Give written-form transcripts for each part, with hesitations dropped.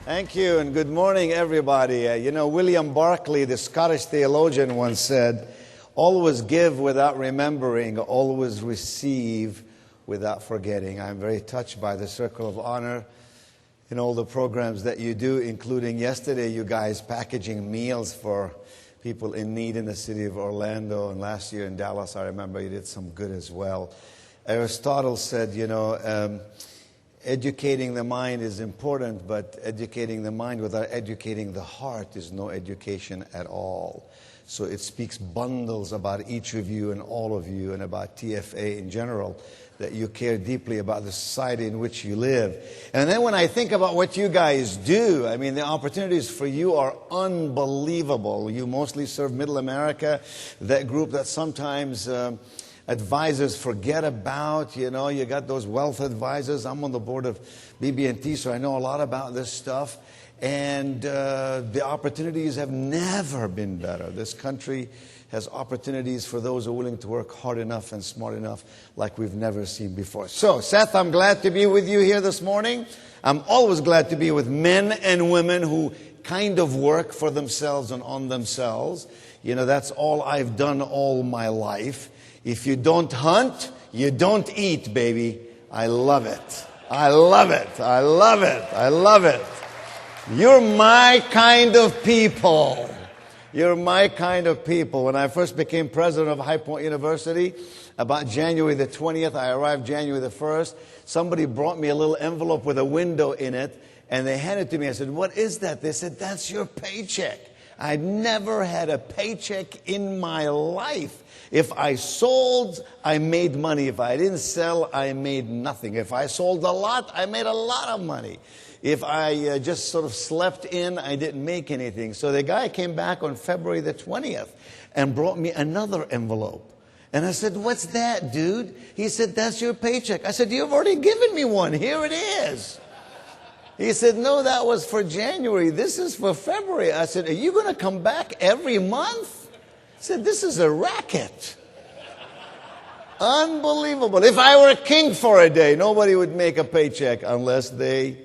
Thank you, and good morning, everybody. William Barclay, the Scottish theologian, once said, "Always give without remembering, always receive without forgetting." I'm very touched by the Circle of Honor in all the programs that you do, including yesterday, you guys packaging meals for people in need in the city of Orlando, and last year in Dallas, I remember you did some good as well. Aristotle said, educating the mind is important, but educating the mind without educating the heart is no education at all. So it speaks bundles about each of you and all of you and about TFA in general, that you care deeply about the society in which you live. And then when I think about what you guys do, I mean, the opportunities for you are unbelievable. You mostly serve Middle America, that group that sometimes advisors forget about. You got those wealth advisors. I'm on the board of BB&T, so I know a lot about this stuff. And the opportunities have never been better. This country has opportunities for those who are willing to work hard enough and smart enough like we've never seen before. So, Seth, I'm glad to be with you here this morning. I'm always glad to be with men and women who kind of work for themselves and on themselves. That's all I've done all my life. If you don't hunt, you don't eat, baby. I love it. I love it. I love it. I love it. You're my kind of people. You're my kind of people. When I first became president of High Point University, about January the 20th, I arrived January the 1st, somebody brought me a little envelope with a window in it, and they handed it to me. I said, "What is that?" They said, "That's your paycheck." I'd never had a paycheck in my life. If I sold, I made money. If I didn't sell, I made nothing. If I sold a lot, I made a lot of money. If I just sort of slept in, I didn't make anything. So the guy came back on February the 20th and brought me another envelope. And I said, "What's that, dude?" He said, "That's your paycheck." I said, "You've already given me one. Here it is." He said, "No, that was for January. This is for February." I said, "Are you going to come back every month?" He said, "This is a racket." Unbelievable. If I were a king for a day, nobody would make a paycheck unless they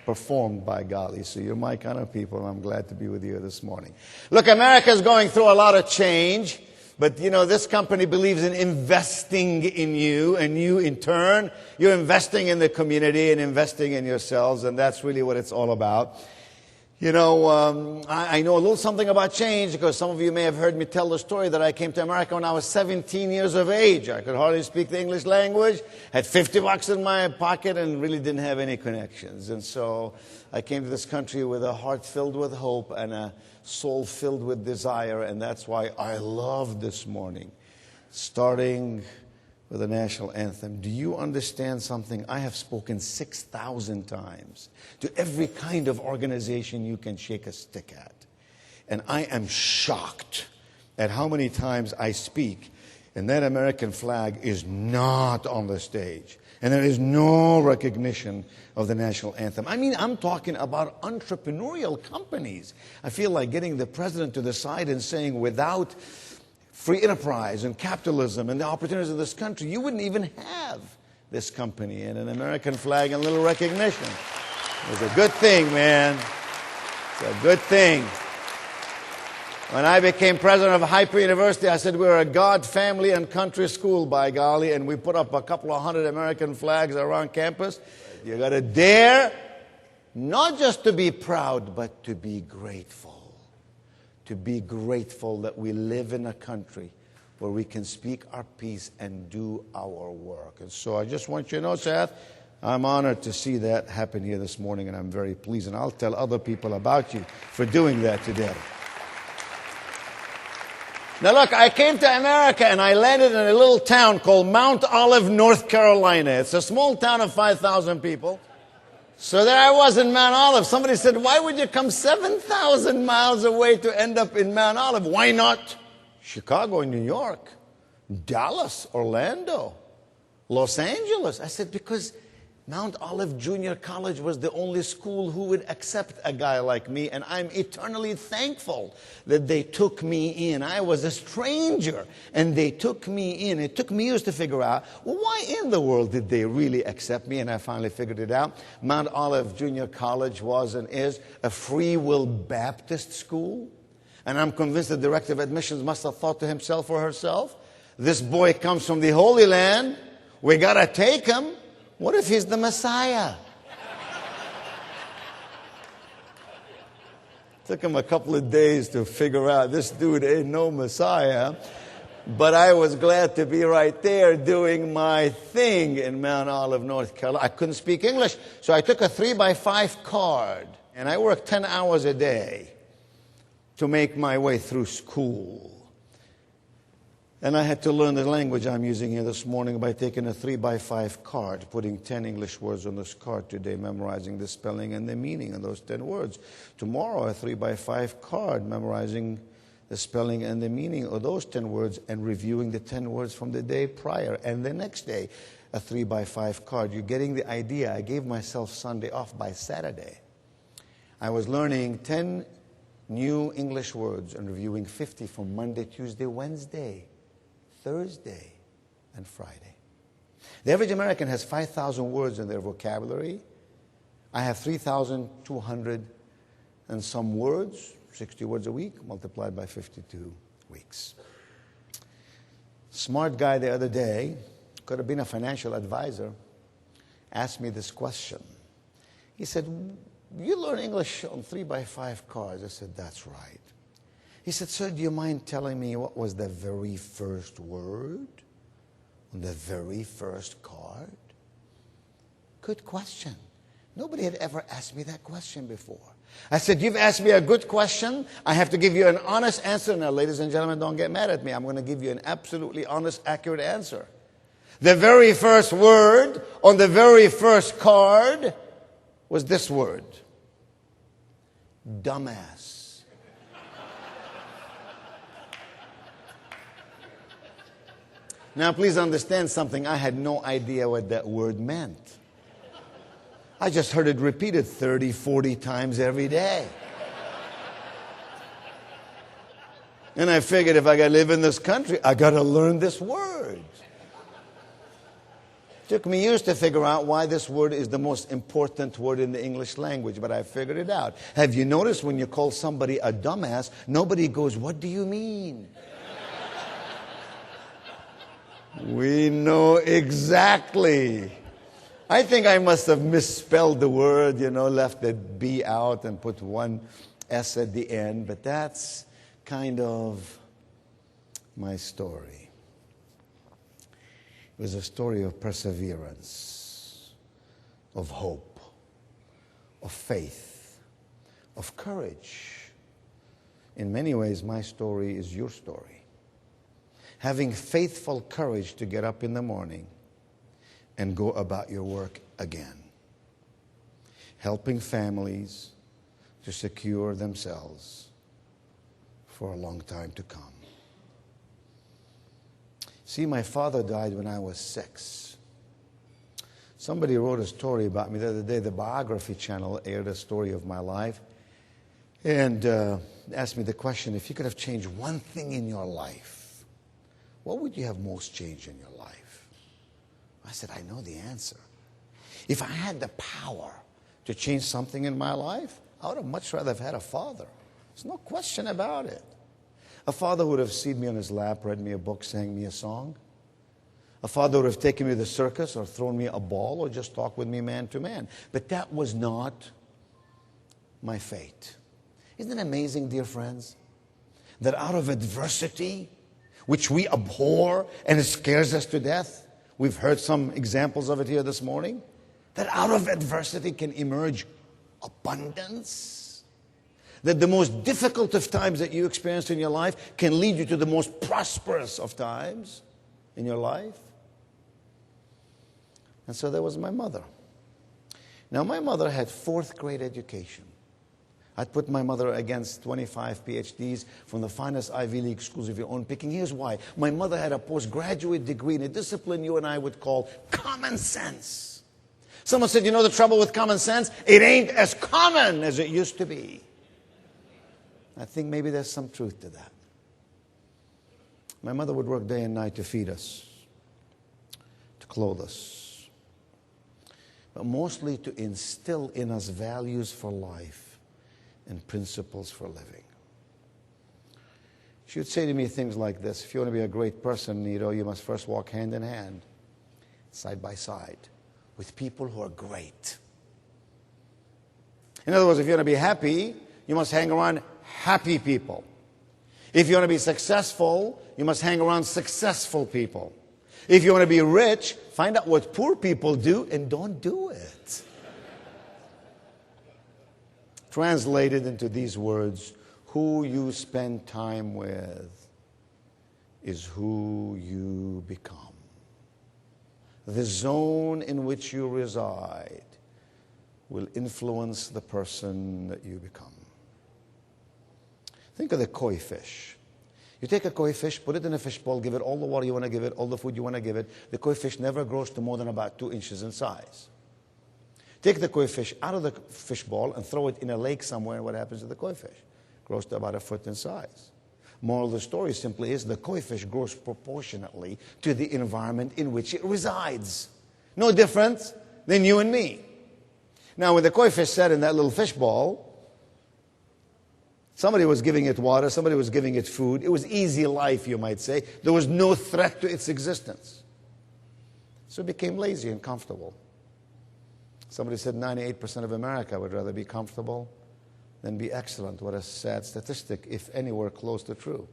performed, by golly. So you're my kind of people, and I'm glad to be with you this morning. Look, America's going through a lot of change. But, this company believes in investing in you, and you, in turn, you're investing in the community and investing in yourselves, and that's really what it's all about. I know a little something about change because some of you may have heard me tell the story that I came to America when I was 17 years of age. I could hardly speak the English language, had $50 in my pocket, and really didn't have any connections. And so I came to this country with a heart filled with hope and a soul filled with desire, and that's why I love this morning, starting with the national anthem. Do you understand something? I have spoken 6,000 times to every kind of organization you can shake a stick at. And I am shocked at how many times I speak, and that American flag is not on the stage. And there is no recognition of the national anthem. I mean, I'm talking about entrepreneurial companies. I feel like getting the president to the side and saying, without free enterprise and capitalism and the opportunities of this country, you wouldn't even have this company and an American flag and a little recognition. It's a good thing, man. It's a good thing. When I became president of High Point University, I said we're a God, family, and country school, by golly, and we put up a couple of hundred American flags around campus. You got to dare not just to be proud, but to be grateful. To be grateful that we live in a country where we can speak our piece and do our work. And so I just want you to know, Seth, I'm honored to see that happen here this morning, and I'm very pleased. And I'll tell other people about you for doing that today. Now look, I came to America and I landed in a little town called Mount Olive, North Carolina. It's a small town of 5,000 people. So there I was in Mount Olive. Somebody said, "Why would you come 7,000 miles away to end up in Mount Olive? Why not Chicago, New York, Dallas, Orlando, Los Angeles?" I said, "Because Mount Olive Junior College was the only school who would accept a guy like me, and I'm eternally thankful that they took me in. I was a stranger, and they took me in. It took me years to figure out, well, why in the world did they really accept me? And I finally figured it out. Mount Olive Junior College was and is a Free Will Baptist school, and I'm convinced the director of admissions must have thought to himself or herself, this boy comes from the Holy Land, we got to take him. What if he's the Messiah? Took him a couple of days to figure out this dude ain't no Messiah. But I was glad to be right there doing my thing in Mount Olive, North Carolina. I couldn't speak English, so I took a 3x5 card. And I worked 10 hours a day to make my way through school. And I had to learn the language I'm using here this morning by taking a 3x5 card, putting 10 English words on this card today, memorizing the spelling and the meaning of those 10 words. Tomorrow, a 3x5 card, memorizing the spelling and the meaning of those 10 words and reviewing the 10 words from the day prior. And the next day, a 3x5 card. You're getting the idea. I gave myself Sunday off. By Saturday, I was learning 10 new English words and reviewing 50 from Monday, Tuesday, Wednesday, Thursday, and Friday. The average American has 5,000 words in their vocabulary. I have 3,200 and some words, 60 words a week, multiplied by 52 weeks. Smart guy the other day, could have been a financial advisor, asked me this question. He said, you learn English on 3x5 cards. I said, that's right. He said, sir, do you mind telling me what was the very first word on the very first card? Good question. Nobody had ever asked me that question before. I said, you've asked me a good question. I have to give you an honest answer. Now, ladies and gentlemen, don't get mad at me. I'm going to give you an absolutely honest, accurate answer. The very first word on the very first card was this word. Dumbass. Now, please understand something. I had no idea what that word meant. I just heard it repeated 30, 40 times every day. And I figured if I got to live in this country, I got to learn this word. Took me years to figure out why this word is the most important word in the English language, but I figured it out. Have you noticed when you call somebody a dumbass, nobody goes, what do you mean? We know exactly. I think I must have misspelled the word, left the B out and put one S at the end, but that's kind of my story. It was a story of perseverance, of hope, of faith, of courage. In many ways, my story is your story. Having faithful courage to get up in the morning and go about your work again. Helping families to secure themselves for a long time to come. See, my father died when I was 6. Somebody wrote a story about me the other day. The Biography Channel aired a story of my life and asked me the question, if you could have changed one thing in your life, what would you have most changed in your life? I said, I know the answer. If I had the power to change something in my life, I would have much rather have had a father. There's no question about it. A father would have seen me on his lap, read me a book, sang me a song. A father would have taken me to the circus or thrown me a ball or just talked with me man to man. But that was not my fate. Isn't it amazing, dear friends, that out of adversity, which we abhor and it scares us to death. We've heard some examples of it here this morning. That out of adversity can emerge abundance. That the most difficult of times that you experience in your life can lead you to the most prosperous of times in your life. And so there was my mother. Now, my mother had 4th grade education. I'd put my mother against 25 PhDs from the finest Ivy League schools of your own picking. Here's why. My mother had a postgraduate degree in a discipline you and I would call common sense. Someone said, you know the trouble with common sense? It ain't as common as it used to be. I think maybe there's some truth to that. My mother would work day and night to feed us, to clothe us, but mostly to instill in us values for life and principles for living. She would say to me things like this: if you want to be a great person, Nido, you must first walk hand in hand, side by side, with people who are great. In other words, if you want to be happy, you must hang around happy people. If you want to be successful, you must hang around successful people. If you want to be rich, find out what poor people do and don't do it. Translated into these words, who you spend time with is who you become. The zone in which you reside will influence the person that you become. Think of the koi fish. You take a koi fish, put it in a fish bowl, give it all the water you want to give it, all the food you want to give it. The koi fish never grows to more than about 2 inches in size. Take the koi fish out of the fish bowl and throw it in a lake somewhere, and what happens to the koi fish? It grows to about 1 foot in size. Moral of the story simply is the koi fish grows proportionately to the environment in which it resides. No different than you and me. Now, when the koi fish sat in that little fish bowl, somebody was giving it water, somebody was giving it food. It was easy life, you might say. There was no threat to its existence. So it became lazy and comfortable. Somebody said 98% of America would rather be comfortable than be excellent. What a sad statistic, if anywhere close to true.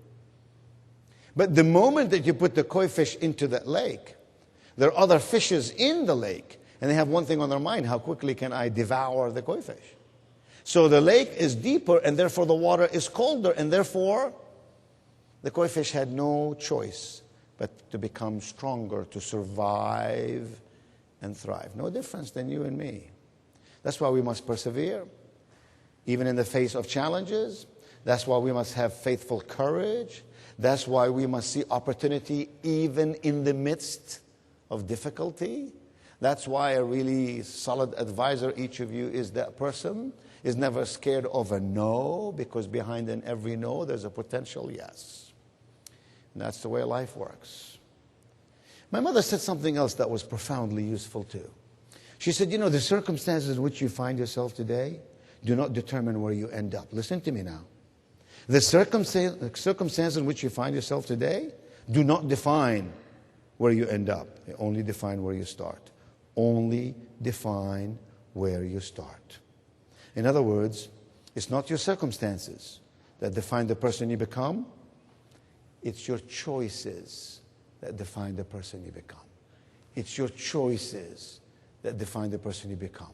But the moment that you put the koi fish into that lake, there are other fishes in the lake, and they have one thing on their mind: how quickly can I devour the koi fish? So the lake is deeper, and therefore the water is colder, and therefore the koi fish had no choice but to become stronger, to survive and thrive. No difference than you and me. That's why we must persevere, even in the face of challenges. That's why we must have faithful courage. That's why we must see opportunity even in the midst of difficulty. That's why a really solid advisor, each of you, is that person, is never scared of a no, because behind every no there's a potential yes. And that's the way life works. My mother said something else that was profoundly useful too. She said, you know, the circumstances in which you find yourself today do not determine where you end up. Listen to me now. The circumstances in which you find yourself today do not define where you end up. They only define where you start. Only define where you start. In other words, it's not your circumstances that define the person you become. It's your choices that define the person you become. It's your choices that define the person you become.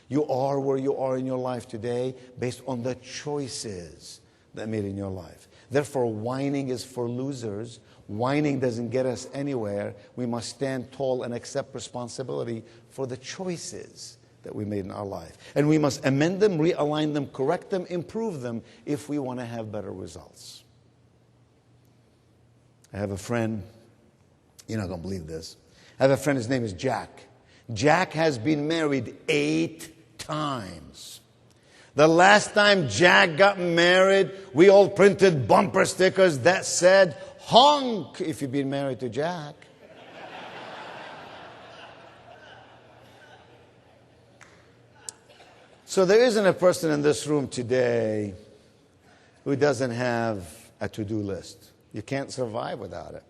You are where you are in your life today based on the choices that made in your life. Therefore, whining is for losers. Whining doesn't get us anywhere. We must stand tall and accept responsibility for the choices that we made in our life. And we must amend them, realign them, correct them, improve them if we want to have better results. I have a friend, you're not going to believe this. I have a friend, his name is Jack. Jack has been married 8 times. The last time Jack got married, we all printed bumper stickers that said, honk if you've been married to Jack. So there isn't a person in this room today who doesn't have a to-do list. You can't survive without it.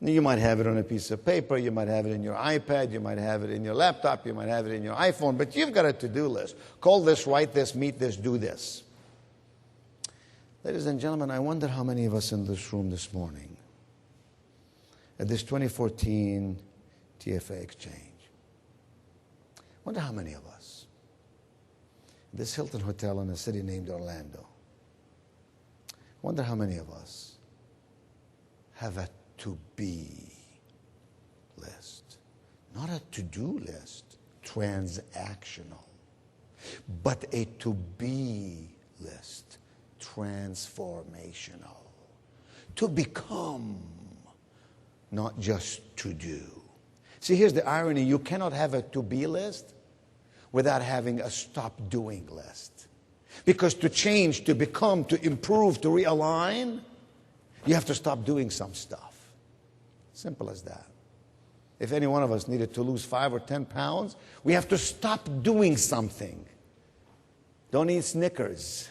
You might have it on a piece of paper, you might have it in your iPad, you might have it in your laptop, you might have it in your iPhone, but you've got a to-do list. Call this, write this, meet this, do this. Ladies and gentlemen, I wonder how many of us in this room this morning, at this 2014 TFA exchange, wonder how many of us, this Hilton Hotel in a city named Orlando, wonder how many of us have a to-be list. Not a to-do list, transactional, but a to-be list, transformational. To become, not just to do. See, here's the irony. You cannot have a to-be list without having a stop-doing list. Because to change, to become, to improve, to realign, you have to stop doing some stuff. Simple as that. If any one of us needed to lose 5 or 10 pounds, we have to stop doing something. Don't eat Snickers.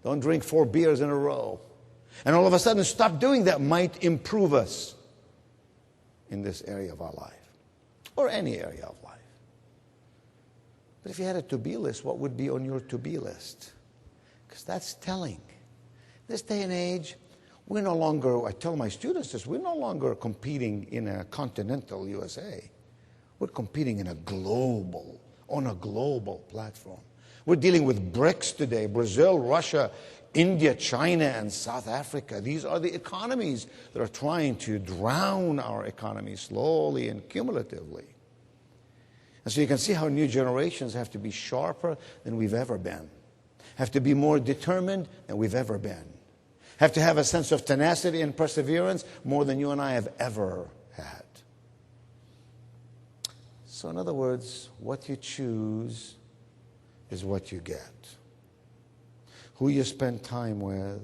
Don't drink 4 beers in a row. And all of a sudden, stop doing that might improve us in this area of our life, or any area of life. But if you had a to-be list, what would be on your to-be list? Because that's telling. This day and age, we're no longer, I tell my students this, we're no longer competing in a continental USA. We're competing on a global platform. We're dealing with BRICS today, Brazil, Russia, India, China, and South Africa. These are the economies that are trying to drown our economy slowly and cumulatively. And so you can see how new generations have to be sharper than we've ever been, have to be more determined than we've ever been, have to have a sense of tenacity and perseverance more than you and I have ever had. So in other words, what you choose is what you get. Who you spend time with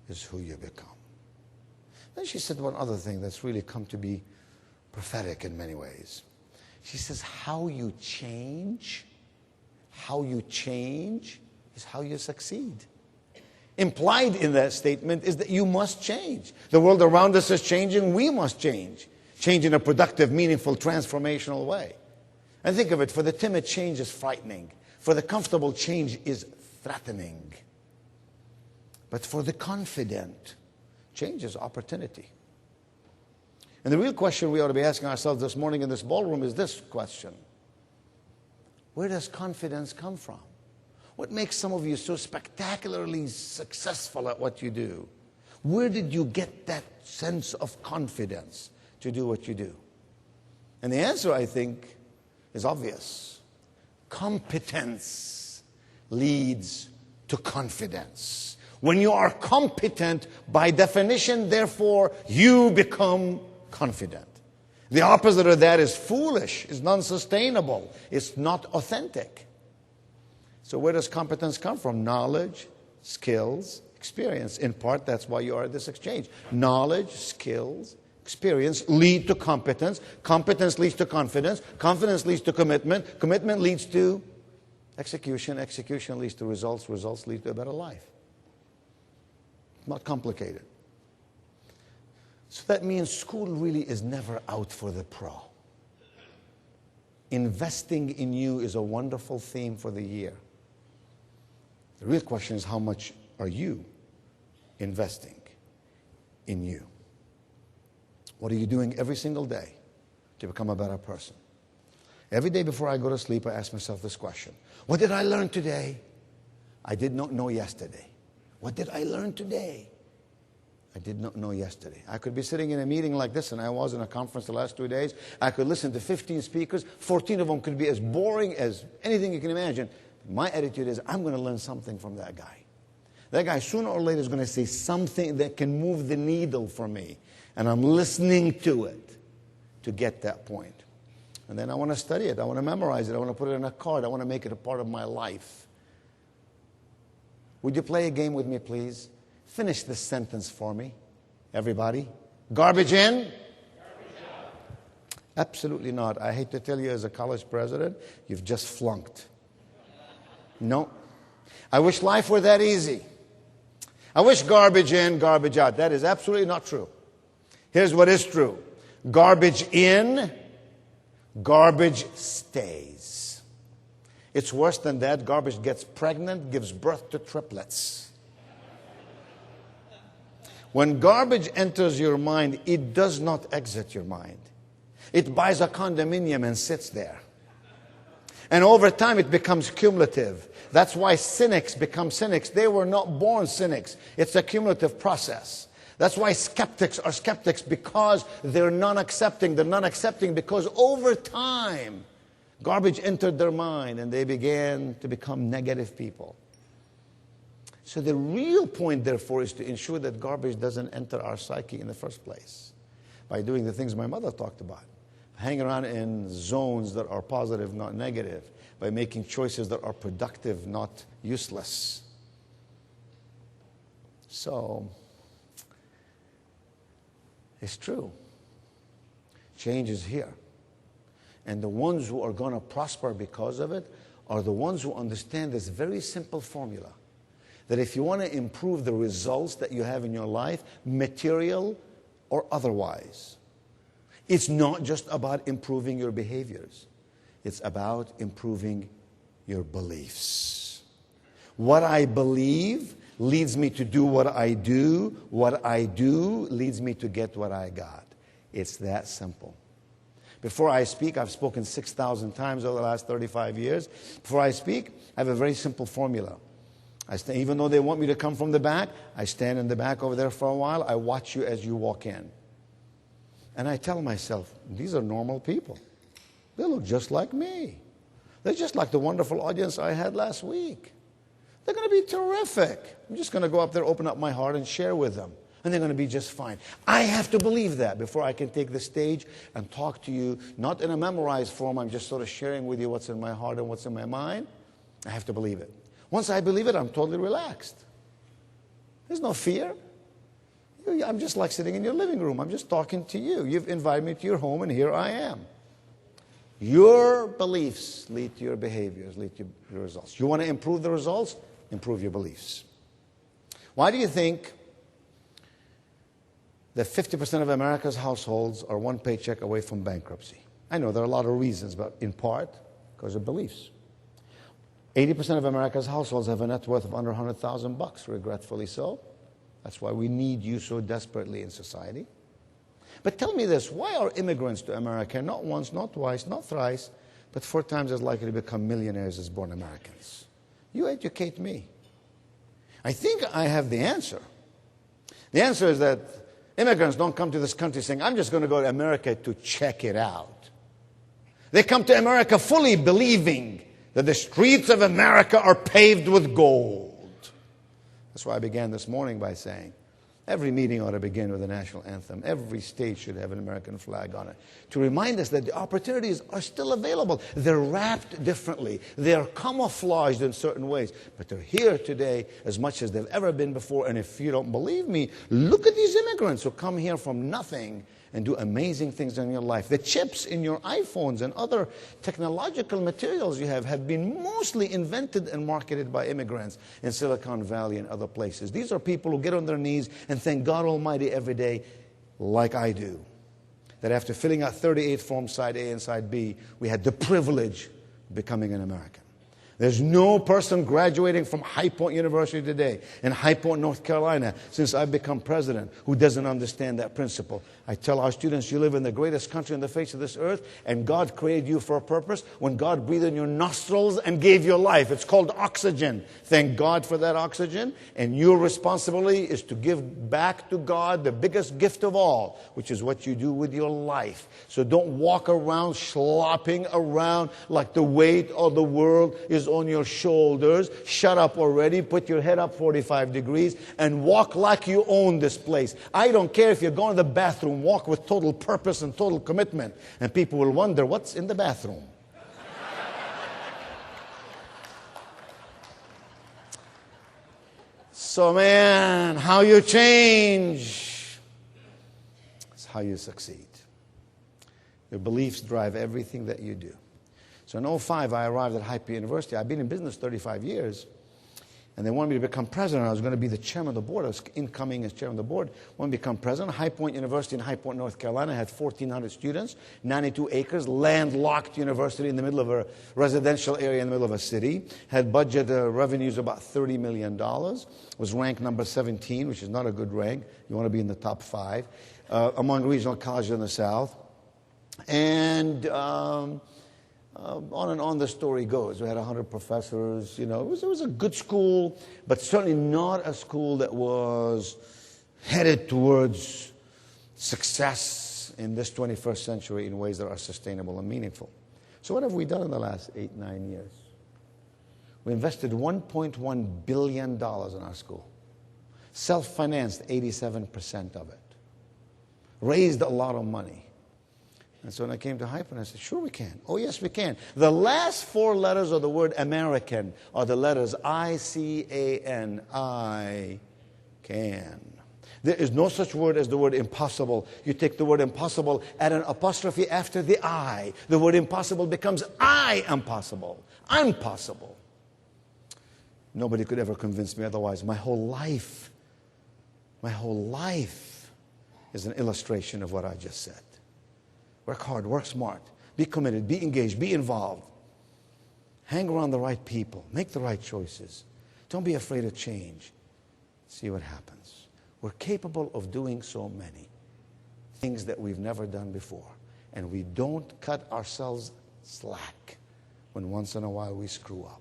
is who you become. Then she said one other thing that's really come to be prophetic in many ways. She says, how you change is how you succeed. Implied in that statement is that you must change. The world around us is changing, we must change. Change in a productive, meaningful, transformational way. And think of it, for the timid, change is frightening. For the comfortable, change is threatening. But for the confident, change is opportunity. And the real question we ought to be asking ourselves this morning in this ballroom is this question. Where does confidence come from? What makes some of you so spectacularly successful at what you do? Where did you get that sense of confidence to do what you do? And the answer, I think, is obvious. Competence leads to confidence. When you are competent, by definition, therefore, you become confident. The opposite of that is foolish, is non-sustainable, it's not authentic. So where does competence come from? Knowledge, skills, experience. In part, that's why you are at this exchange. Knowledge, skills, experience lead to competence. Competence leads to confidence. Confidence leads to commitment. Commitment leads to execution. Execution leads to results. Results lead to a better life. Not complicated. So that means school really is never out for the pro. Investing in you is a wonderful theme for the year. The real question is, how much are you investing in you? What are you doing every single day to become a better person? Every day before I go to sleep, I ask myself this question. What did I learn today I did not know yesterday? What did I learn today I did not know yesterday? I could be sitting in a meeting like this, and I was in a conference the last 2 days. I could listen to 15 speakers. 14 of them could be as boring as anything you can imagine. My attitude is, I'm going to learn something from that guy. That guy sooner or later is going to say something that can move the needle for me. And I'm listening to it to get that point. And then I want to study it. I want to memorize it. I want to put it in a card. I want to make it a part of my life. Would you play a game with me, please? Finish this sentence for me, everybody. Garbage in? Garbage out. Absolutely not. I hate to tell you, as a college president, you've just flunked. No. I wish life were that easy. I wish garbage in, garbage out. That is absolutely not true. Here's what is true. Garbage in, garbage stays. It's worse than that. Garbage gets pregnant, gives birth to triplets. When garbage enters your mind, it does not exit your mind. It buys a condominium and sits there. And over time, it becomes cumulative. That's why cynics become cynics. They were not born cynics. It's a cumulative process. That's why skeptics are skeptics, because they're non-accepting. They're non-accepting because over time, garbage entered their mind and they began to become negative people. So the real point, therefore, is to ensure that garbage doesn't enter our psyche in the first place by doing the things my mother talked about. hang around in zones that are positive, not negative, by making choices that are productive, not useless. So, it's true. Change is here. And the ones who are going to prosper because of it are the ones who understand this very simple formula. That if you want to improve the results that you have in your life, material or otherwise, it's not just about improving your behaviors. It's about improving your beliefs. What I believe leads me to do what I do. What I do leads me to get what I got. It's that simple. Before I speak, I've spoken 6,000 times over the last 35 years. Before I speak, I have a very simple formula. Even though they want me to come from the back, I stand in the back over there for a while. I watch you as you walk in. And I tell myself, these are normal people. They look just like me. They're just like the wonderful audience I had last week. They're going to be terrific. I'm just going to go up there, open up my heart, and share with them. And they're going to be just fine. I have to believe that before I can take the stage and talk to you, not in a memorized form. I'm just sort of sharing with you what's in my heart and what's in my mind. I have to believe it. Once I believe it, I'm totally relaxed. There's no fear. I'm just like sitting in your living room. I'm just talking to you. You've invited me to your home, and here I am. Your beliefs lead to your behaviors, lead to your results. You want to improve the results? Improve your beliefs. Why do you think that 50% of America's households are one paycheck away from bankruptcy? I know there are a lot of reasons, but in part because of beliefs. 80% of America's households have a net worth of under $100,000, regretfully so. That's why we need you so desperately in society. But tell me this, why are immigrants to America not once, not twice, not thrice, but 4 times as likely to become millionaires as born Americans? You educate me. I think I have the answer. The answer is that immigrants don't come to this country saying, I'm just going to go to America to check it out. They come to America fully believing that the streets of America are paved with gold. That's why I began this morning by saying, every meeting ought to begin with a national anthem. Every state should have an American flag on it, to remind us that the opportunities are still available. They're wrapped differently. They're camouflaged in certain ways. But they're here today as much as they've ever been before. And if you don't believe me, look at these immigrants who come here from nothing and do amazing things in your life. The chips in your iPhones and other technological materials you have been mostly invented and marketed by immigrants in Silicon Valley and other places. These are people who get on their knees and thank God Almighty every day, like I do. That after filling out 38 forms, side A and side B, we had the privilege of becoming an American. There's no person graduating from High Point University today in High Point, North Carolina, since I've become president, who doesn't understand that principle. I tell our students, you live in the greatest country on the face of this earth, and God created you for a purpose. When God breathed in your nostrils and gave you life, it's called oxygen. Thank God for that oxygen. And your responsibility is to give back to God the biggest gift of all, which is what you do with your life. So don't walk around slopping around like the weight of the world is on your shoulders. Shut up already. Put your head up 45 degrees and walk like you own this place. I don't care if you're going to the bathroom. Walk with total purpose and total commitment. And people will wonder, what's in the bathroom? So man, how you change is how you succeed. Your beliefs drive everything that you do. So in 2005, I arrived at High Point University. I've been in business 35 years. And they wanted me to become president. I was going to be the chairman of the board. I was incoming as chairman of the board. I wanted to become president. High Point University in High Point, North Carolina had 1,400 students, 92 acres, landlocked university in the middle of a residential area in the middle of a city. Had budget revenues of about $30 million. Was ranked number 17, which is not a good rank. You want to be in the top 5 among regional colleges in the South. And on and on the story goes. We had 100 professors. You know, it was a good school, but certainly not a school that was headed towards success in this 21st century in ways that are sustainable and meaningful. So what have we done in the last 8-9 years? We invested $1.1 billion in our school. Self-financed 87% of it. Raised a lot of money. And so when I came to Hyphen, I said, sure we can. Oh, yes, we can. The last 4 letters of the word American are the letters I-C-A-N. I can. There is no such word as the word impossible. You take the word impossible, add an apostrophe after the I. The word impossible becomes I am possible. I'm possible. Nobody could ever convince me otherwise. My whole life is an illustration of what I just said. Work hard, work smart, be committed, be engaged, be involved. Hang around the right people, make the right choices. Don't be afraid of change. See what happens. We're capable of doing so many things that we've never done before. And we don't cut ourselves slack when once in a while we screw up.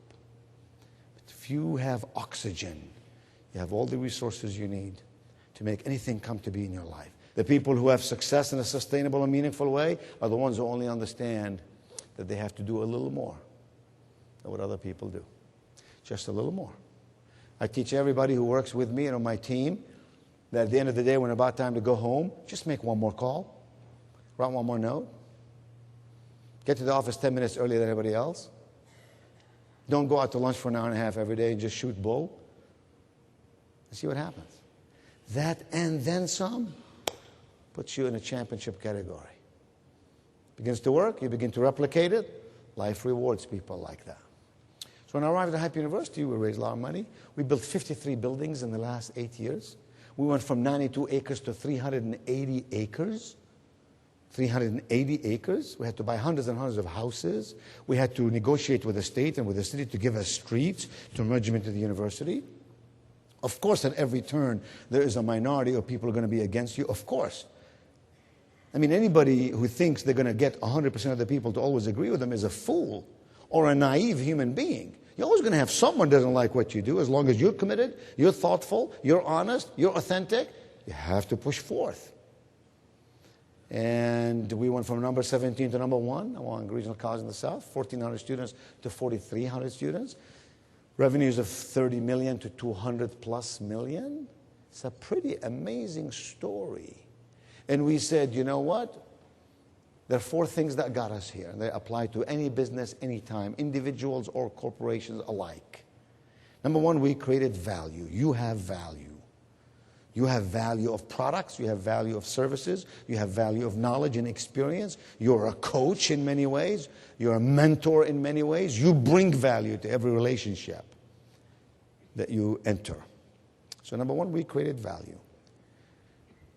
But if you have oxygen, you have all the resources you need to make anything come to be in your life. The people who have success in a sustainable and meaningful way are the ones who only understand that they have to do a little more than what other people do. Just a little more. I teach everybody who works with me and on my team that at the end of the day, when it's about time to go home, just make one more call, write one more note, get to the office 10 minutes earlier than everybody else. Don't go out to lunch for an hour and a half every day and just shoot bull. And see what happens. That and then some puts you in a championship category. Begins to work, you begin to replicate it. Life rewards people like that. So when I arrived at Hype University, we raised a lot of money. We built 53 buildings in the last 8 years. We went from 92 acres to 380 acres. 380 acres. We had to buy hundreds and hundreds of houses. We had to negotiate with the state and with the city to give us streets to merge them into the university. Of course, at every turn, there is a minority of people who are going to be against you. Of course. I mean, anybody who thinks they're going to get 100% of the people to always agree with them is a fool or a naive human being. You're always going to have someone who doesn't like what you do. As long as you're committed, you're thoughtful, you're honest, you're authentic, you have to push forth. And we went from number 17 to number 1 among regional colleges in the South, 1,400 students to 4,300 students. Revenues of 30 million to 200 plus million. It's a pretty amazing story. And we said, you know what? There are 4 things that got us here. They apply to any business, anytime, individuals or corporations alike. Number 1, we created value. You have value. You have value of products. You have value of services. You have value of knowledge and experience. You're a coach in many ways. You're a mentor in many ways. You bring value to every relationship that you enter. So number 1, we created value.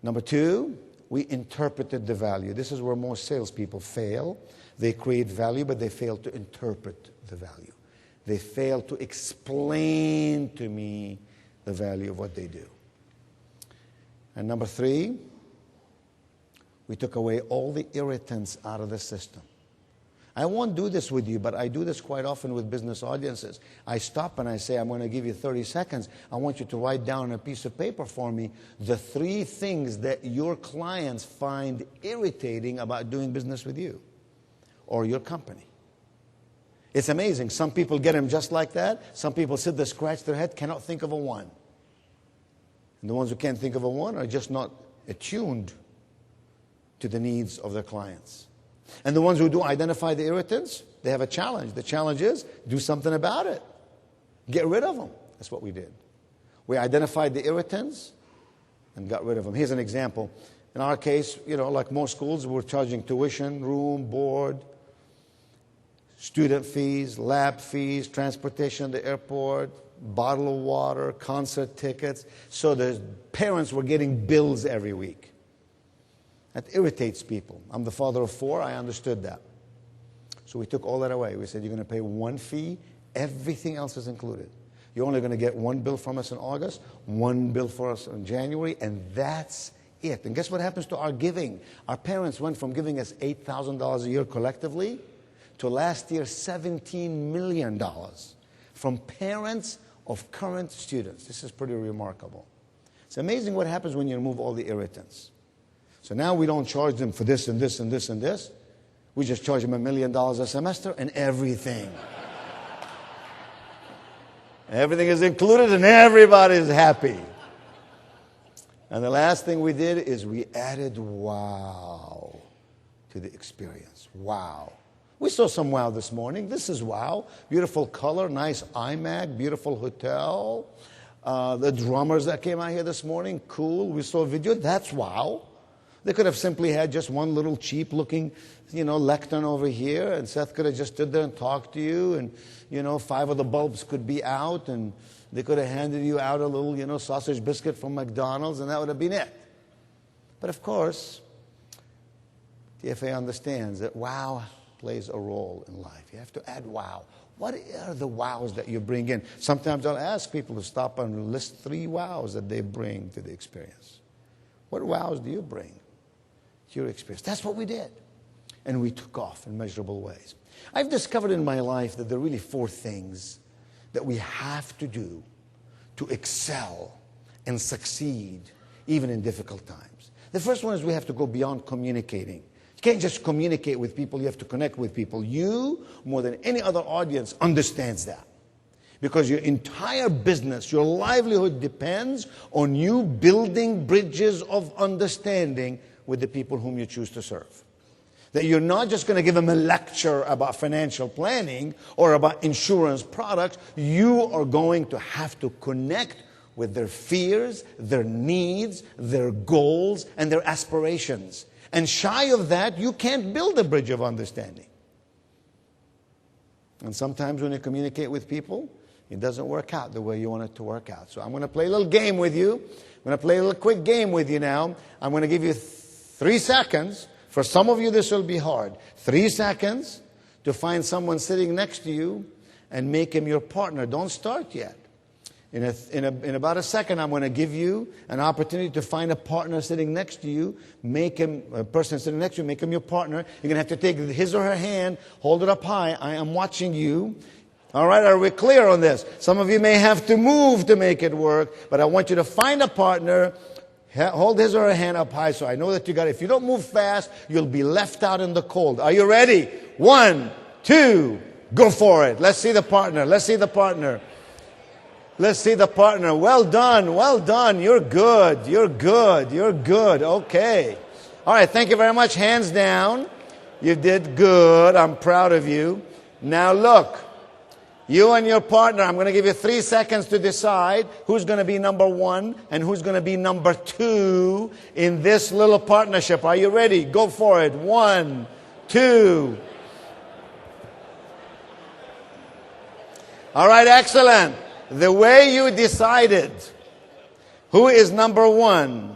Number 2, we interpreted the value. This is where most salespeople fail. They create value, but they fail to interpret the value. They fail to explain to me the value of what they do. And number 3, we took away all the irritants out of the system. I won't do this with you, but I do this quite often with business audiences. I stop and I say, I'm going to give you 30 seconds. I want you to write down on a piece of paper for me the 3 things that your clients find irritating about doing business with you or your company. It's amazing. Some people get them just like that. Some people sit there, scratch their head, cannot think of a one. And the ones who can't think of a one are just not attuned to the needs of their clients. And the ones who do identify the irritants, they have a challenge. The challenge is, do something about it. Get rid of them. That's what we did. We identified the irritants and got rid of them. Here's an example. In our case, like most schools, we're charging tuition, room, board, student fees, lab fees, transportation at the airport, bottle of water, concert tickets. So the parents were getting bills every week. That irritates people. I'm the father of 4. I understood that. So we took all that away. We said, you're going to pay 1 fee. Everything else is included. You're only going to get 1 bill from us in August, 1 bill for us in January, and that's it. And guess what happens to our giving? Our parents went from giving us $8,000 a year collectively to last year $17 million from parents of current students. This is pretty remarkable. It's amazing what happens when you remove all the irritants. So now we don't charge them for this and this and this and this. We just charge them $1 million a semester and everything. Everything is included and everybody's happy. And the last thing we did is we added wow to the experience. Wow. We saw some wow this morning. This is wow. Beautiful color, nice iMac, beautiful hotel. The drummers that came out here this morning, cool. We saw a video. That's wow. They could have simply had just one little cheap-looking, lectern over here, and Seth could have just stood there and talked to you, and, 5 of the bulbs could be out, and they could have handed you out a little, sausage biscuit from McDonald's, and that would have been it. But of course, TFA understands that wow plays a role in life. You have to add wow. What are the wows that you bring in? Sometimes I'll ask people to stop and list 3 wows that they bring to the experience. What wows do you bring to your experience? That's what we did. And we took off in measurable ways. I've discovered in my life that there are really 4 things that we have to do to excel and succeed even in difficult times. The first one is we have to go beyond communicating. You can't just communicate with people, you have to connect with people. You, more than any other audience, understands that. Because your entire business, your livelihood depends on you building bridges of understanding with the people whom you choose to serve. That you're not just going to give them a lecture about financial planning or about insurance products. You are going to have to connect with their fears, their needs, their goals, and their aspirations. And shy of that, you can't build a bridge of understanding. And sometimes when you communicate with people, it doesn't work out the way you want it to work out. So I'm going to play a little game with you. I'm going to play a little quick game with you now. I'm going to give you 3 seconds. For some of you, this will be hard. 3 seconds to find someone sitting next to you and make him your partner. Don't start yet. In about a second, I'm going to give you an opportunity to find a partner sitting next to you. Make him, a person sitting next to you, make him your partner. You're going to have to take his or her hand, hold it up high. I am watching you. All right, are we clear on this? Some of you may have to move to make it work, but I want you to find a partner, hold his or her hand up high so I know that you got it. If you don't move fast, you'll be left out in the cold. Are you ready? 1, 2, go for it. Let's see the partner. Let's see the partner. Let's see the partner. Well done. Well done. You're good. You're good. You're good. Okay. All right. Thank you very much. Hands down. You did good. I'm proud of you. Now look. You and your partner, I'm going to give you 3 seconds to decide who's going to be number 1 and who's going to be number 2 in this little partnership. Are you ready? Go for it. 1, 2. All right. Excellent. The way you decided who is number 1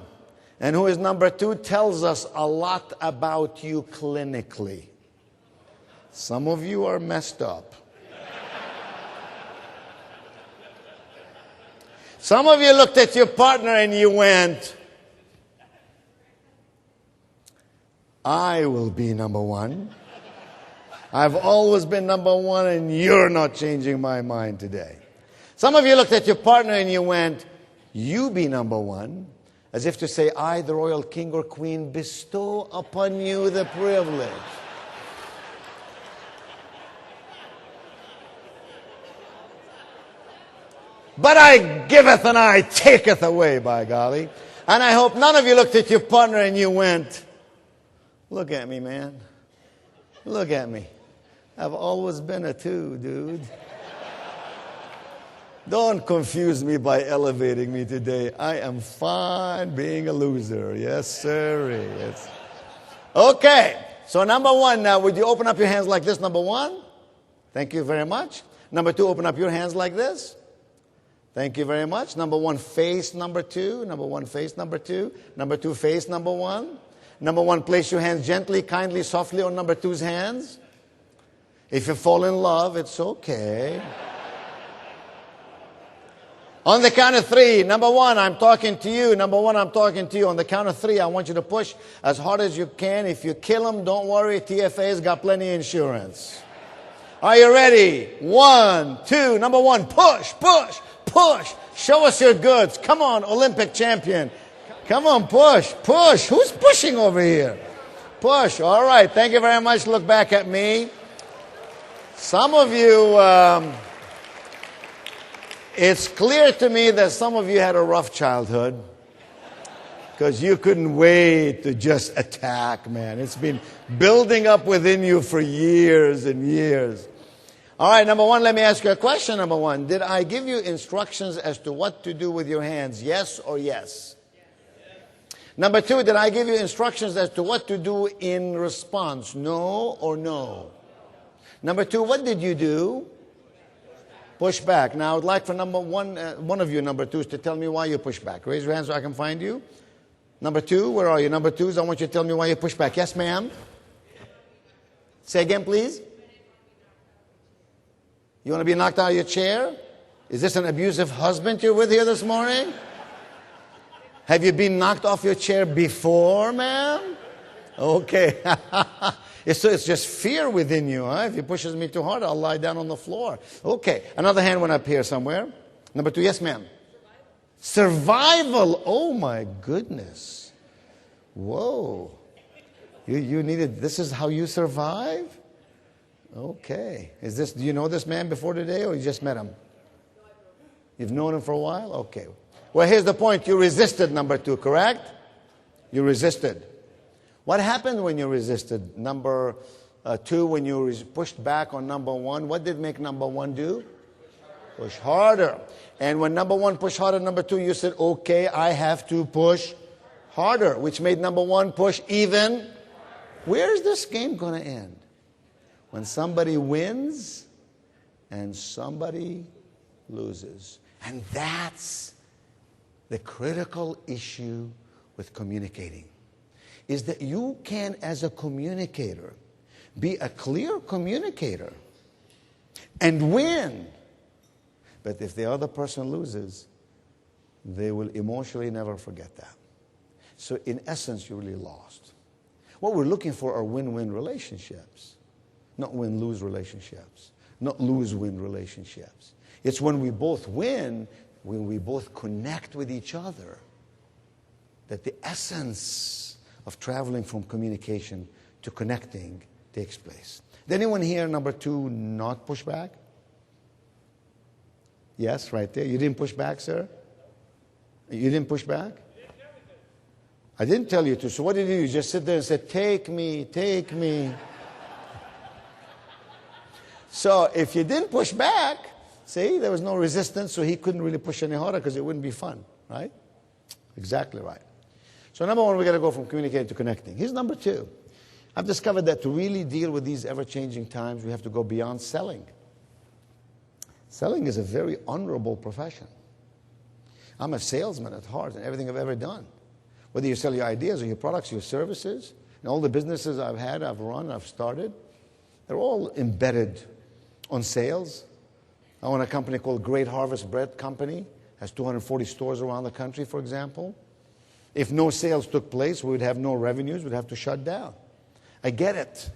and who is number 2 tells us a lot about you clinically. Some of you are messed up. Some of you looked at your partner and you went, I will be number 1. I've always been number 1 and you're not changing my mind today. Some of you looked at your partner and you went, you be number 1, as if to say, I, the royal king or queen, bestow upon you the privilege. But I giveth and I taketh away, by golly. And I hope none of you looked at your partner and you went, look at me, man. Look at me. I've always been a 2, dude. Don't confuse me by elevating me today. I am fine being a loser. Yes, sir. Yes. Okay. So number 1 now, would you open up your hands like this, number 1? Thank you very much. Number 2, open up your hands like this. Thank you very much. Number 1, face number 2. Number 1, face number 2. Number 2, face number 1. Number 1, place your hands gently, kindly, softly on number 2's hands. If you fall in love, it's okay. On the count of 3, number 1, I'm talking to you. Number 1, I'm talking to you. On the count of 3, I want you to push as hard as you can. If you kill them, don't worry. TFA's got plenty of insurance. Are you ready? 1, 2. Number 1, push, push, push. Show us your goods. Come on, Olympic champion. Come on, push, push. Who's pushing over here? Push. All right. Thank you very much. Look back at me. Some of you... It's clear to me that some of you had a rough childhood. Because you couldn't wait to just attack, man. It's been building up within you for years and years. All right, number one, let me ask you a question, number one. Did I give you instructions as to what to do with your hands? Yes or yes? Number two, did I give you instructions as to what to do in response? No or no? Number two, what did you do? Push back. Now, I would like for number one, one of you, number twos, to tell me why you push back. Raise your hand so I can find you. Number two, where are you? Number twos, I want you to tell me why you push back. Yes, ma'am? Say again, please. You want to be knocked out of your chair? Is this an abusive husband you're with here this morning? Have you been knocked off your chair before, ma'am? Okay. It's just fear within you, huh? If he pushes me too hard, I'll lie down on the floor. Okay. Another hand went up here somewhere. Number two, yes, ma'am. Survival. Oh, my goodness. Whoa. You needed, this is how you survive? Okay. Do you know this man before today, or you just met him? You've known him for a while? Okay. Well, here's the point. You resisted, number two, correct? You resisted. What happened when you resisted? Number two, when you pushed back on number one, what did make number one do? Push harder. And when number one pushed harder, number two, you said, okay, I have to push harder, which made number one push even. Where's this game going to end? When somebody wins and somebody loses. And that's the critical issue with communicating. Is that you can, as a communicator, be a clear communicator and win. But if the other person loses, they will emotionally never forget that. So in essence, you really lost. What we're looking for are win-win relationships, not win-lose relationships, not lose-win relationships. It's when we both win, when we both connect with each other, that the essence of traveling from communication to connecting takes place. Did anyone here, number two, not push back? Yes, right there. You didn't push back, sir? You didn't push back? I didn't tell you to. So what did you do? You just sit there and say, take me, take me. So if you didn't push back, see, there was no resistance, so he couldn't really push any harder because it wouldn't be fun, right? Exactly right. So number one, we got to go from communicating to connecting. Here's number two. I've discovered that to really deal with these ever-changing times, we have to go beyond selling. Selling is a very honorable profession. I'm a salesman at heart in everything I've ever done. Whether you sell your ideas or your products, your services, and all the businesses I've had, I've run, I've started, they're all embedded on sales. I own a company called Great Harvest Bread Company. Has 240 stores around the country, for example. If no sales took place, we would have no revenues. We'd have to shut down. I get it.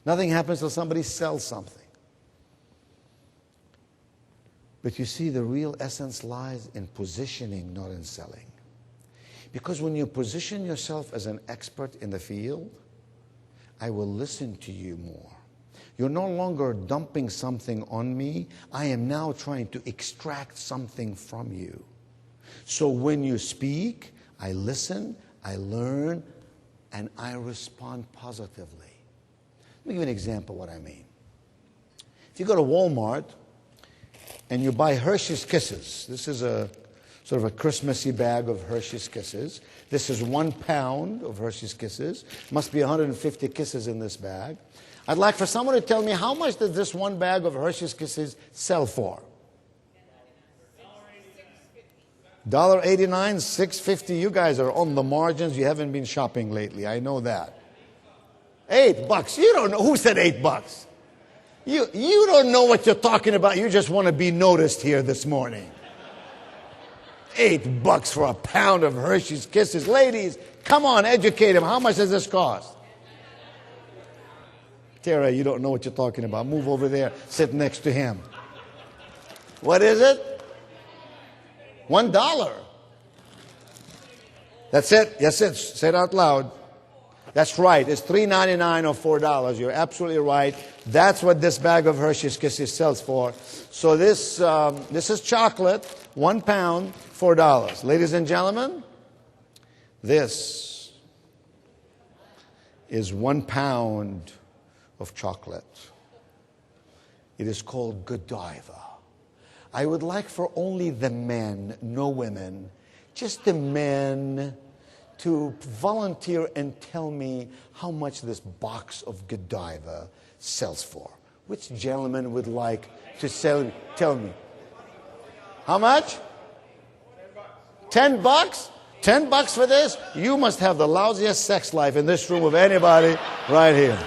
Nothing happens till somebody sells something. But you see, the real essence lies in positioning, not in selling. Because when you position yourself as an expert in the field, I will listen to you more. You're no longer dumping something on me. I am now trying to extract something from you. So when you speak, I listen, I learn, and I respond positively. Let me give you an example of what I mean. If you go to Walmart and you buy Hershey's Kisses, this is a sort of a Christmassy bag of Hershey's Kisses. This is 1 pound of Hershey's Kisses. Must be 150 Kisses in this bag. I'd like for someone to tell me, how much does this one bag of Hershey's Kisses sell for? $1.89, $6.50. You guys are on the margins. You haven't been shopping lately. I know that. $8. You don't know. Who said $8? You don't know what you're talking about. You just want to be noticed here this morning. $8 for a pound of Hershey's Kisses. Ladies, come on, educate him. How much does this cost? Tara, you don't know what you're talking about. Move over there. Sit next to him. What is it? $1. That's it. Yes, it. Say it out loud. That's right. It's $3.99 or $4. You're absolutely right. That's what this bag of Hershey's Kisses sells for. So this is chocolate, 1 pound, $4. Ladies and gentlemen, This is 1 pound of chocolate. It is called Godiva. I would like for only the men, no women, just the men, to volunteer and tell me how much this box of Godiva sells for. Which gentleman would like to tell me? How much? $10. $10 for this? You must have the lousiest sex life in this room of anybody right here.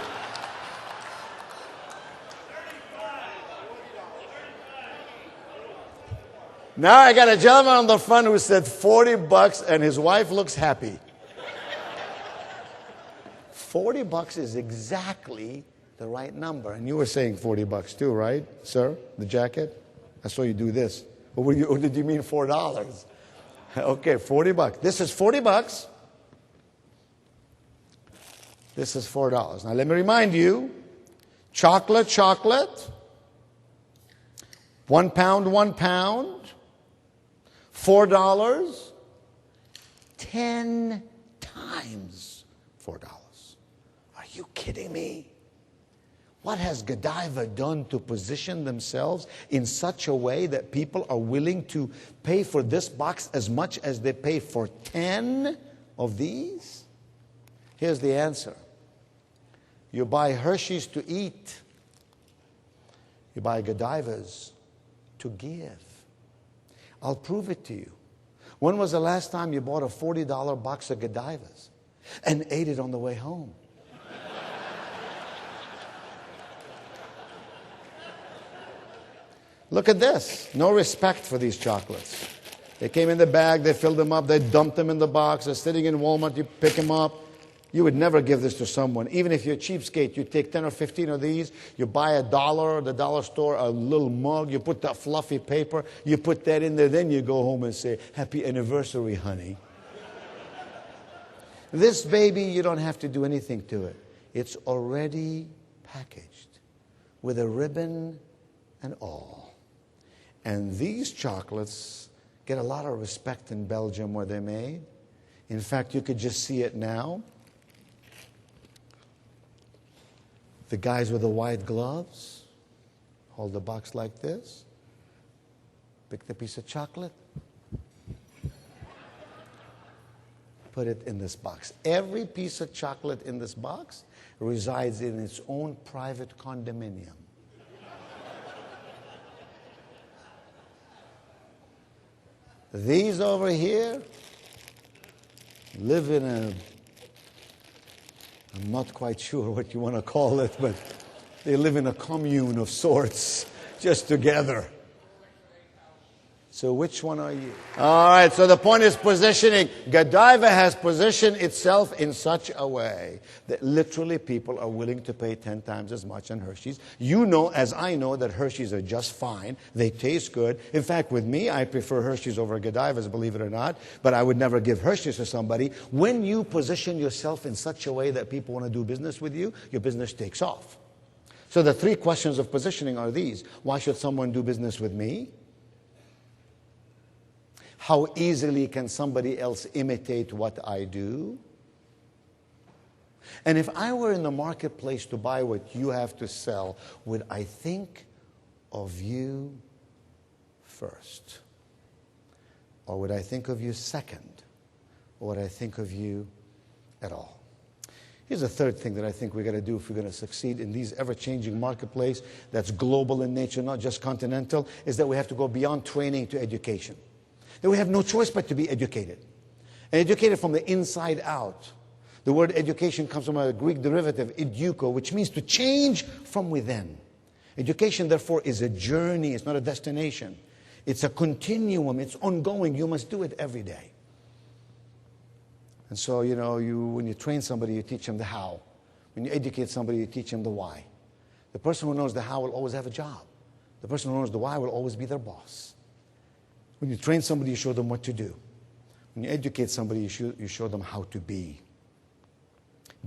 Now I got a gentleman on the front who said $40 and his wife looks happy. $40 is exactly the right number. And you were saying $40 too, right, sir? The jacket? I saw you do this. Or did you mean $4? Okay, $40. This is $40. This is $4. Now let me remind you, chocolate, 1 pound, $4, 10 times $4. Are you kidding me? What has Godiva done to position themselves in such a way that people are willing to pay for this box as much as they pay for 10 of these? Here's the answer. You buy Hershey's to eat. You buy Godivas to give. I'll prove it to you. When was the last time you bought a $40 box of Godivas and ate it on the way home? Look at this. No respect for these chocolates. They came in the bag, they filled them up, they dumped them in the box. They're sitting in Walmart, you pick them up. You would never give this to someone. Even if you're a cheapskate, you take 10 or 15 of these, you buy $1 at the dollar store, a little mug, you put that fluffy paper, you put that in there, then you go home and say, "Happy anniversary, honey." This baby, you don't have to do anything to it. It's already packaged with a ribbon and all. And these chocolates get a lot of respect in Belgium where they're made. In fact, you could just see it now. The guys with the white gloves hold the box like this, pick the piece of chocolate, put it in this box. Every piece of chocolate in this box resides in its own private condominium. These over here live in a, I'm not quite sure what you want to call it, but they live in a commune of sorts, just together. So which one are you? All right, so the point is positioning. Godiva has positioned itself in such a way that literally people are willing to pay 10 times as much on Hershey's. You know, as I know, that Hershey's are just fine. They taste good. In fact, with me, I prefer Hershey's over Godivas, believe it or not. But I would never give Hershey's to somebody. When you position yourself in such a way that people want to do business with you, your business takes off. So the 3 questions of positioning are these. Why should someone do business with me? How easily can somebody else imitate what I do? And if I were in the marketplace to buy what you have to sell, would I think of you first? Or would I think of you second? Or would I think of you at all? Here's a third thing that I think we've got to do if we're going to succeed in these ever-changing marketplace that's global in nature, not just continental, is that we have to go beyond training to education. That we have no choice but to be educated. And educated from the inside out. The word education comes from a Greek derivative, eduko, which means to change from within. Education, therefore, is a journey. It's not a destination. It's a continuum. It's ongoing. You must do it every day. And so, you know, when you train somebody, you teach them the how. When you educate somebody, you teach them the why. The person who knows the how will always have a job. The person who knows the why will always be their boss. When you train somebody, you show them what to do. When you educate somebody, you show them how to be.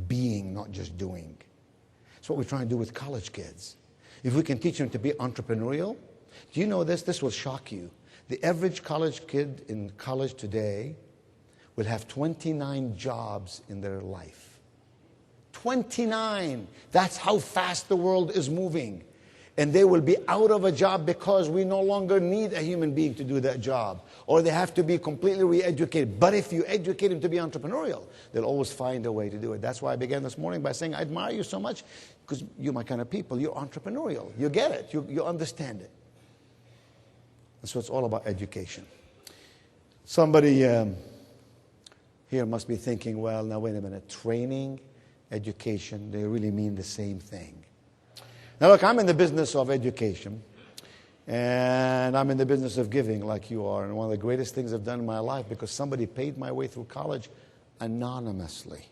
Being, not just doing. That's what we're trying to do with college kids. If we can teach them to be entrepreneurial, do you know this? This will shock you. The average college kid in college today will have 29 jobs in their life. 29. That's how fast the world is moving. And they will be out of a job because we no longer need a human being to do that job. Or they have to be completely re-educated. But if you educate them to be entrepreneurial, they'll always find a way to do it. That's why I began this morning by saying, I admire you so much because you're my kind of people. You're entrepreneurial. You get it. You understand it. And so it's all about education. Somebody here must be thinking, well, now wait a minute. Training, education, they really mean the same thing. Now look, I'm in the business of education, and I'm in the business of giving like you are. And one of the greatest things I've done in my life, because somebody paid my way through college anonymously,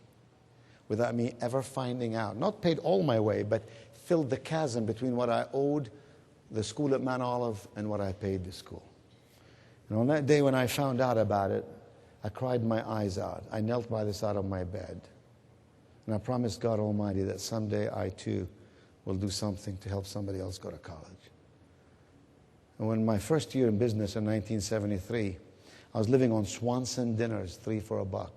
without me ever finding out. Not paid all my way, but filled the chasm between what I owed the school at Mount Olive and what I paid the school. And on that day when I found out about it, I cried my eyes out. I knelt by the side of my bed. And I promised God Almighty that someday I too will do something to help somebody else go to college. And when my first year in business in 1973, I was living on Swanson dinners, 3 for $1.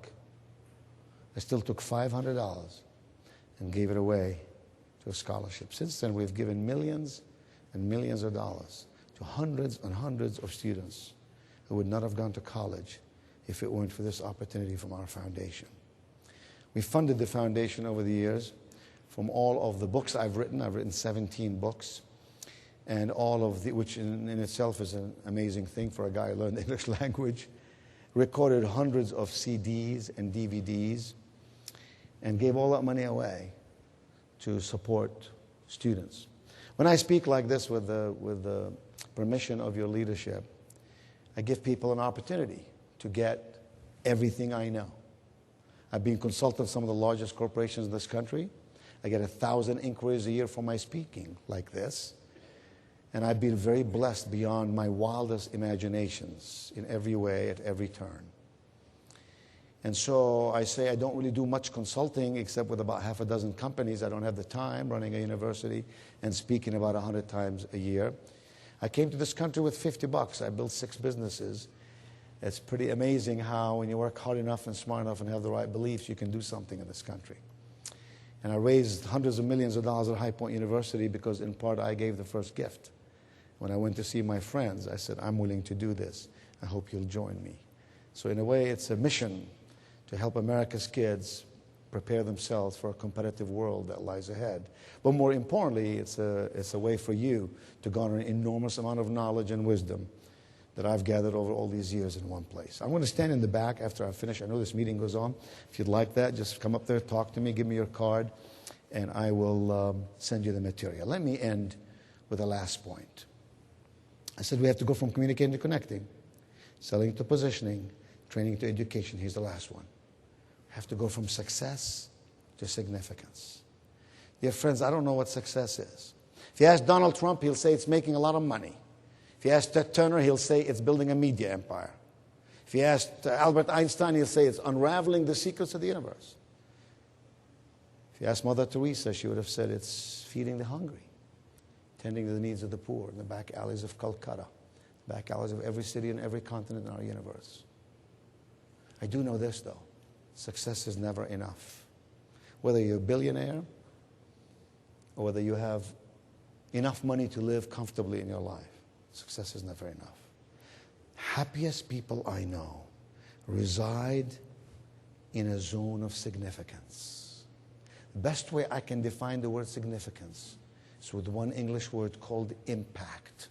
I still took $500 and gave it away to a scholarship. Since then, we've given millions and millions of dollars to hundreds and hundreds of students who would not have gone to college if it weren't for this opportunity from our foundation. We funded the foundation over the years from all of the books I've written 17 books, and all of the, which in itself is an amazing thing for a guy who learned the English language, recorded hundreds of CDs and DVDs, and gave all that money away to support students. When I speak like this with the permission of your leadership, I give people an opportunity to get everything I know. I've been consulted with some of the largest corporations in this country. I get 1,000 inquiries a year for my speaking like this. And I've been very blessed beyond my wildest imaginations in every way, at every turn. And so I say I don't really do much consulting except with about half a dozen companies. I don't have the time running a university and speaking about 100 times a year. I came to this country with $50. I built 6 businesses. It's pretty amazing how when you work hard enough and smart enough and have the right beliefs, you can do something in this country. And I raised hundreds of millions of dollars at High Point University because in part I gave the first gift. When I went to see my friends, I said, I'm willing to do this. I hope you'll join me. So in a way, it's a mission to help America's kids prepare themselves for a competitive world that lies ahead. But more importantly, it's a way for you to garner an enormous amount of knowledge and wisdom that I've gathered over all these years in one place. I'm going to stand in the back after I finish. I know this meeting goes on. If you'd like that, just come up there, talk to me, give me your card, and I will send you the material. Let me end with the last point. I said we have to go from communicating to connecting, selling to positioning, training to education. Here's the last one. We have to go from success to significance. Dear friends, I don't know what success is. If you ask Donald Trump, he'll say it's making a lot of money. If you ask Ted Turner, he'll say it's building a media empire. If you ask Albert Einstein, he'll say it's unraveling the secrets of the universe. If you ask Mother Teresa, she would have said it's feeding the hungry, tending to the needs of the poor in the back alleys of Calcutta, back alleys of every city and every continent in our universe. I do know this, though. Success is never enough. Whether you're a billionaire or whether you have enough money to live comfortably in your life, success is never enough. Happiest people I know reside in a zone of significance. The best way I can define the word significance is with one English word called impact.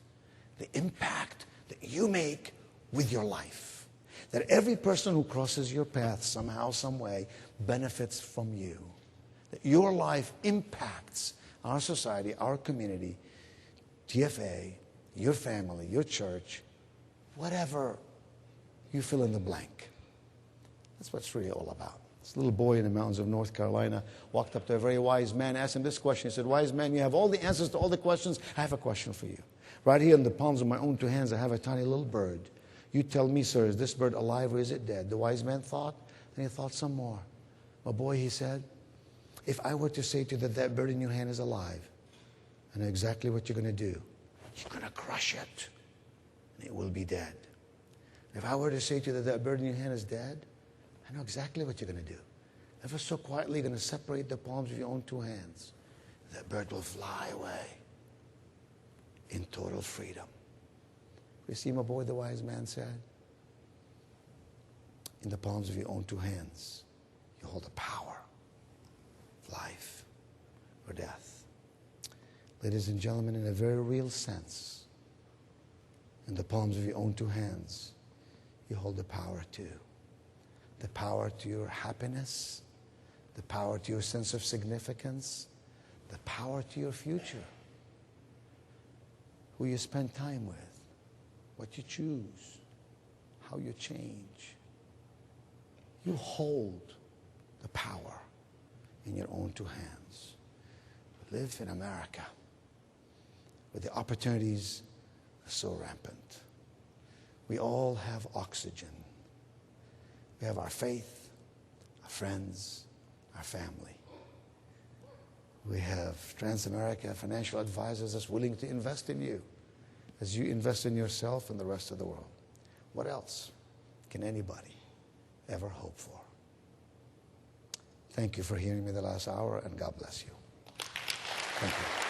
The impact that you make with your life. That every person who crosses your path somehow, some way, benefits from you. That your life impacts our society, our community, TFA, your family, your church, whatever you fill in the blank. That's what it's really all about. This little boy in the mountains of North Carolina walked up to a very wise man, asked him this question. He said, wise man, you have all the answers to all the questions. I have a question for you. Right here in the palms of my own 2 hands, I have a tiny little bird. You tell me, sir, is this bird alive or is it dead? The wise man thought, and he thought some more. My boy, he said, if I were to say to you that that bird in your hand is alive, I know exactly what you're going to do. You're going to crush it, and it will be dead. If I were to say to you that that bird in your hand is dead, I know exactly what you're going to do. Ever so quietly, you're going to separate the palms of your own two hands. That bird will fly away in total freedom. You see, my boy, the wise man said, in the palms of your own two hands, you hold the power of life or death. Ladies and gentlemen, in a very real sense, in the palms of your own two hands, you hold the power too. The power to your happiness, the power to your sense of significance, the power to your future. Who you spend time with, what you choose, how you change. You hold the power in your own two hands. We live in America where the opportunities are so rampant. We all have oxygen. We have our faith, our friends, our family. We have TransAmerica financial advisors that's willing to invest in you as you invest in yourself and the rest of the world. What else can anybody ever hope for? Thank you for hearing me the last hour, and God bless you. Thank you.